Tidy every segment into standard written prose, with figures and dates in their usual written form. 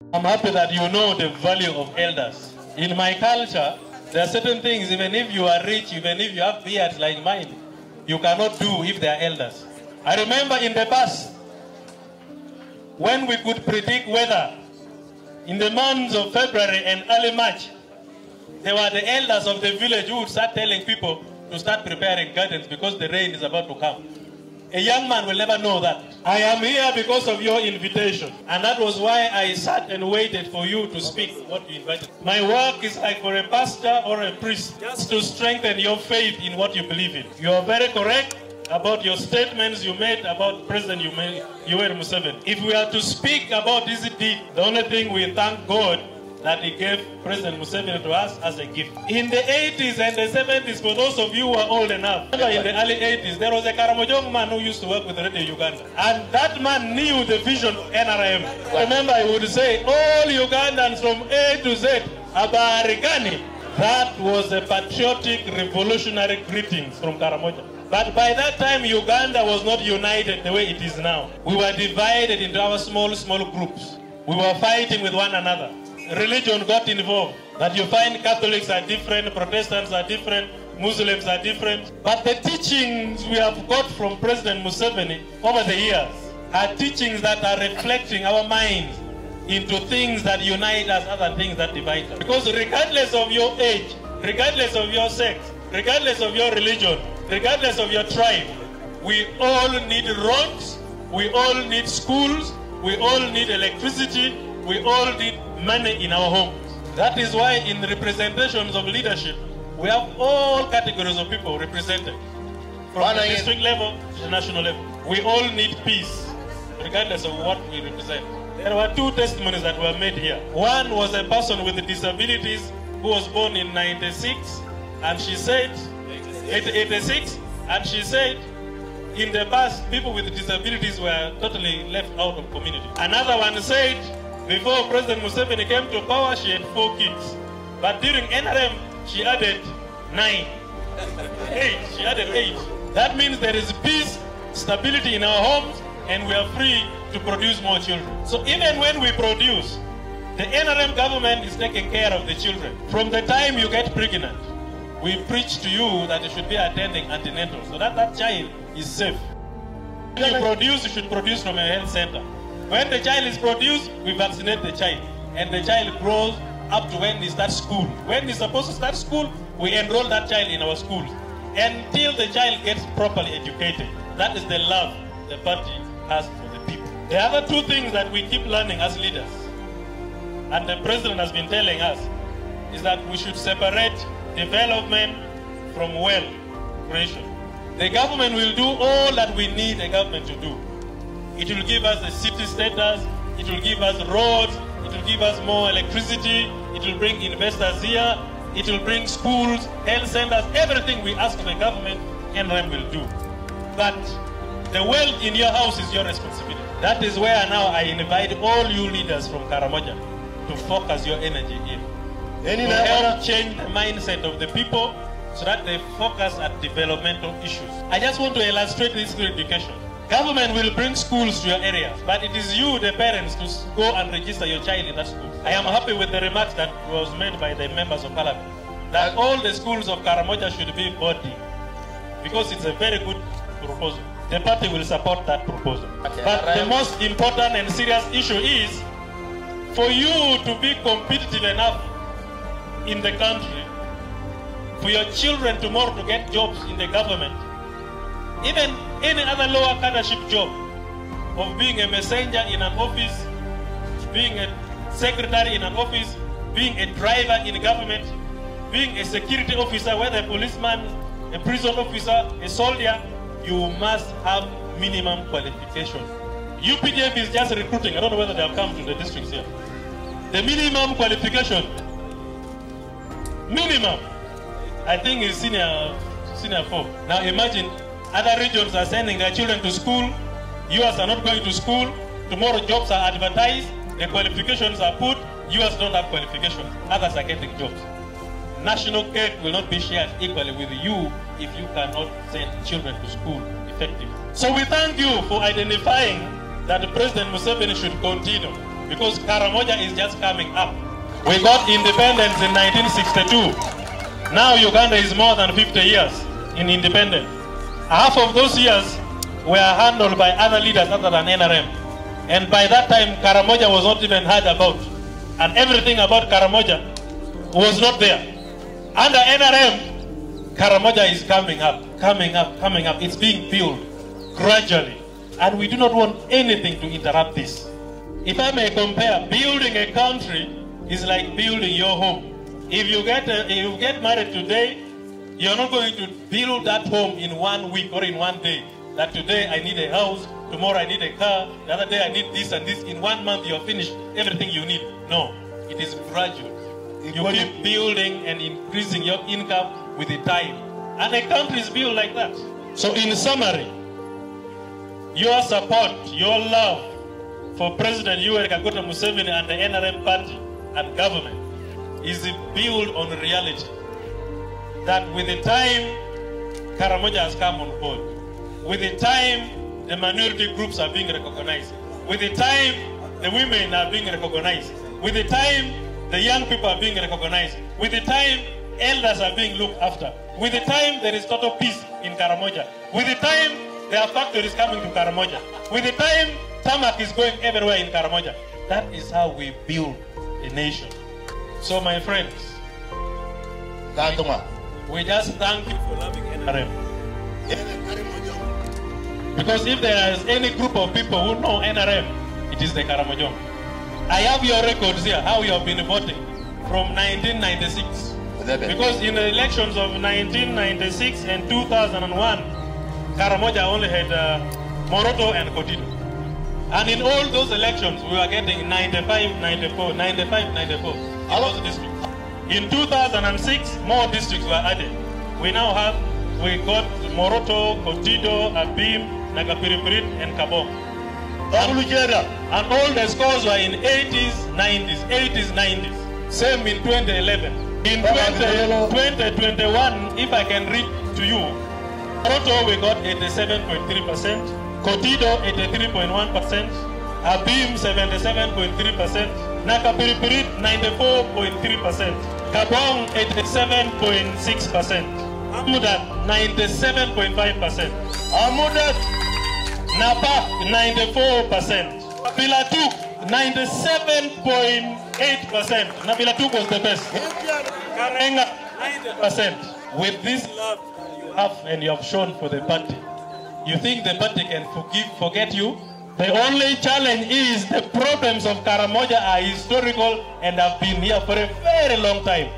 I'm happy that you know the value of elders. In my culture, there are certain things, even if you are rich, even if you have beards like mine, you cannot do if they are elders. I remember in the past, when we could predict weather, in the months of February and early March, there were the elders of the village who would start telling people to start preparing gardens because the rain is about to come. A young man will never know that. I am here because of your invitation. And that was why I sat and waited for you to speak what you invited. My work is like for a pastor or a priest, just to strengthen your faith in what you believe in. You are very correct about your statements you made about President Museveni. If we are to speak about this deed, the only thing we thank God that he gave President Museveni to us as a gift. In the 80s and the 70s, for those of you who are old enough, in the early 80s, there was a Karamoja man who used to work with Radio Uganda. And that man knew the vision of NRM. Remember, he would say, all Ugandans from A to Z, Abarigani. That was a patriotic, revolutionary greetings from Karamoja. But by that time, Uganda was not united the way it is now. We were divided into our small groups. We were fighting with one another. Religion got involved. That you find Catholics are different, Protestants are different, Muslims are different. But the teachings we have got from President Museveni over the years are teachings that are reflecting our minds into things that unite us other than things that divide us. Because regardless of your age, regardless of your sex, regardless of your religion, regardless of your tribe, we all need roads, we all need schools, we all need electricity, we all need money in our homes. That is why in the representations of leadership, we have all categories of people represented. From the district level to the national level. We all need peace, regardless of what we represent. There were two testimonies that were made here. One was a person with disabilities who was born in 96, and she said, 86, and she said, in the past, people with disabilities were totally left out of community. Another one said, before President Museveni came to power, she had 4 kids. But during NRM, she added 9. 8. She added 8. That means there is peace, stability in our homes, and we are free to produce more children. So even when we produce, the NRM government is taking care of the children. From the time you get pregnant, we preach to you that you should be attending antenatal so that that child is safe. When you produce, you should produce from a health center. When the child is produced, we vaccinate the child. And the child grows up to when he starts school. When he's supposed to start school, we enroll that child in our schools. Until the child gets properly educated. That is the love the party has for the people. The other two things that we keep learning as leaders, and the president has been telling us, is that we should separate development from wealth creation. The government will do all that we need a government to do. It will give us a city status, it will give us roads, it will give us more electricity, it will bring investors here, it will bring schools, health centers, everything we ask of the government, NRM will do. But the wealth in your house is your responsibility. That is where now I invite all you leaders from Karamoja to focus your energy in. To help change the mindset of the people so that they focus at developmental issues. I just want to illustrate this through education. Government will bring schools to your areas, but it is you, the parents, to go and register your child in that school. I am happy with the remarks that was made by the members of Parliament, that all the schools of Karamoja should be boarding, because it's a very good proposal. The party will support that proposal. But the most important and serious issue is for you to be competitive enough in the country, for your children tomorrow to get jobs in the government, even any other lower cadreship job of being a messenger in an office, being a secretary in an office, being a driver in government, being a security officer, whether a policeman, a prison officer, a soldier, you must have minimum qualification. UPDF is just recruiting. I don't know whether they have come to the districts here. The minimum qualification, minimum, I think is senior 4. Now imagine, other regions are sending their children to school, yours are not going to school, tomorrow jobs are advertised, the qualifications are put, yours don't have qualifications, others are getting jobs. National cake will not be shared equally with you if you cannot send children to school effectively. So we thank you for identifying that President Museveni should continue because Karamoja is just coming up. We got independence in 1962. Now Uganda is more than 50 years in independence. Half of those years were handled by other leaders other than NRM. And by that time, Karamoja was not even heard about. And everything about Karamoja was not there. Under NRM, Karamoja is coming up, coming up, coming up. It's being built gradually. And we do not want anything to interrupt this. If I may compare, building a country is like building your home. If you get married today, you're not going to build that home in 1 week or in 1 day. That today I need a house, tomorrow I need a car, the other day I need this and this. In 1 month you're finished everything you need. No, it is gradual. You keep building and increasing your income with the time. And a country is built like that. So in summary, your support, your love for President Museveni and the NRM party and government is built on reality. That with the time, Karamoja has come on board. With the time, the minority groups are being recognized. With the time, the women are being recognized. With the time, the young people are being recognized. With the time, elders are being looked after. With the time, there is total peace in Karamoja. With the time, there are factories coming to Karamoja. With the time, tarmac is going everywhere in Karamoja. That is how we build a nation. So my friends, we just thank you for loving NRM. Because if there is any group of people who know NRM, it is the Karamoja. I have your records here, how you have been voting from 1996. Because in the elections of 1996 and 2001, Karamoja only had Moroto and Kotido. And in all those elections, we were getting 95, 94, 95, 94 in those districts. In 2006, more districts were added. We now have, we got Moroto, Kotido, Abim, Nagapiripirit, and Kabong. And all the scores were in 80s, 90s, 80s, 90s. Same in 2011. In 2021, if I can read to you, Moroto we got 87.3%, Kotido 83.1%, Abim 77.3%, Nakapiripirit 94.3%, Kabong 87.6%, Amudat 97.5%, Amudat Napa 94%, Pilatuk 97.8%. Napilatuk was the best. Karenga 90%. With this love you have and you have shown for the party, you think the party can forget you? The only challenge is the problems of Karamoja are historical and have been here for a very long time.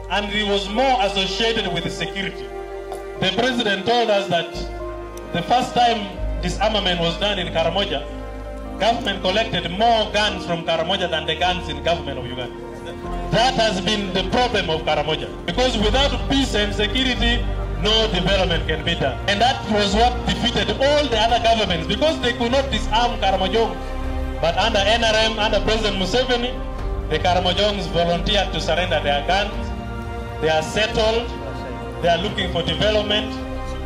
And it was more associated with the security. The president told us that the first time disarmament was done in Karamoja, government collected more guns from Karamoja than the guns in government of Uganda. That has been the problem of Karamoja. Because without peace and security, no development can be done. And that was what defeated all the other governments, because they could not disarm Karamoja. But under NRM, under President Museveni, the Karamojongs volunteered to surrender their guns. They are settled. They are looking for development.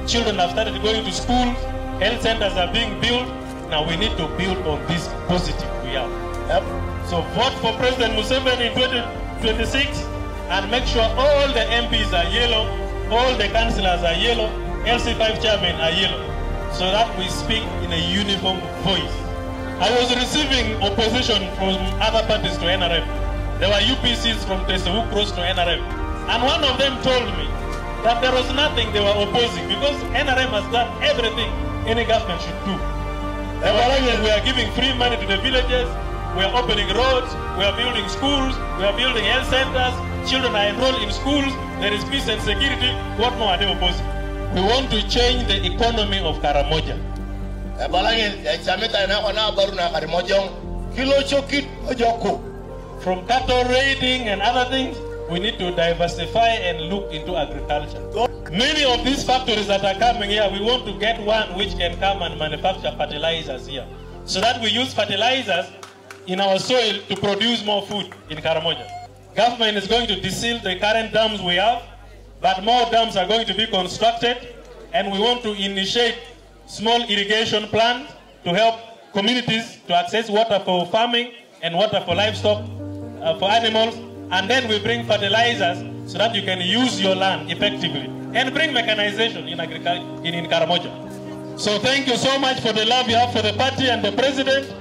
Children have started going to school. Health centers are being built. Now we need to build on this positive we have. Yep. So vote for President Museveni in 2026 and make sure all the MPs are yellow, all the councillors are yellow, LC5 chairmen are yellow, so that we speak in a uniform voice. I was receiving opposition from other parties to NRM. There were UPCs from Tese who crossed to NRM. And one of them told me that there was nothing they were opposing because NRM has done everything any government should do. We are giving free money to the villages, we are opening roads, we are building schools, we are building health centers, children are enrolled in schools, there is peace and security. What more are they opposing? We want to change the economy of Karamoja. From cattle raiding and other things, we need to diversify and look into agriculture. Many of these factories that are coming here, we want to get one which can come and manufacture fertilizers here, so that we use fertilizers in our soil to produce more food in Karamoja. Government is going to deseal the current dams we have, but more dams are going to be constructed, and we want to initiate small irrigation plants to help communities to access water for farming, and water for livestock, for animals, and then we bring fertilizers so that you can use your land effectively, and bring mechanization in agriculture in Karamoja. So thank you so much for the love you have for the party and the president.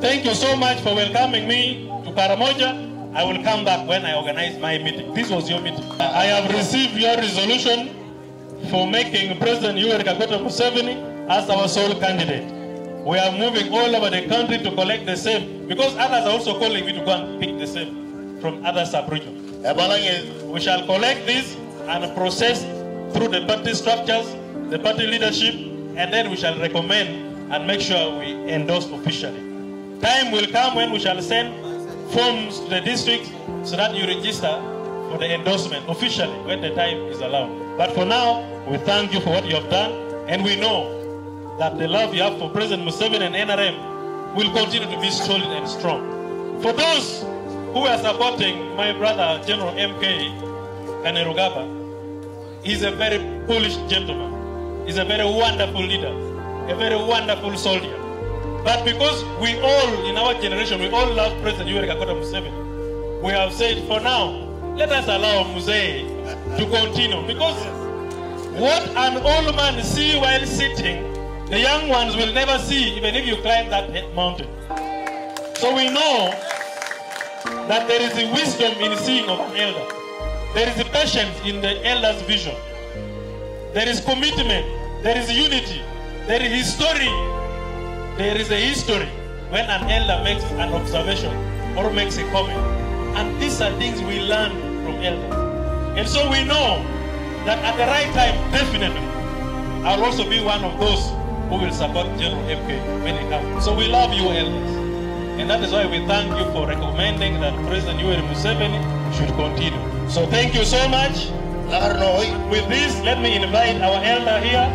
Thank you so much for welcoming me to Karamoja. I will come back when I organize my meeting. This was your meeting. I have received your resolution for making President Museveni as our sole candidate. We are moving all over the country to collect the same, because others are also calling me to go and pick the same from other sub-regions. We shall collect this and process through the party structures, the party leadership, and then we shall recommend and make sure we endorse officially. Time will come when we shall send forms to the districts so that you register for the endorsement officially when the time is allowed. But for now, we thank you for what you have done, and we know that the love you have for President Museveni and NRM will continue to be solid and strong. For those who are supporting my brother, General MK Kainerugaba, he's a very Polish gentleman. He's a very wonderful leader, a very wonderful soldier. But because we all, in our generation, we all love President Museveni, we have said, for now, let us allow Museveni to continue. Because what an old man sees while sitting, the young ones will never see, even if you climb that mountain. So we know that there is a wisdom in seeing of an elder. There is a patience in the elder's vision. There is commitment. There is unity. There is history. There is a history when an elder makes an observation or makes a comment. And these are things we learn from elders. And so we know that at the right time, definitely, I'll also be one of those who will support General MK when he comes. So we love you, elders. And that is why we thank you for recommending that President Museveni should continue. So thank you so much. With this, let me invite our elder here.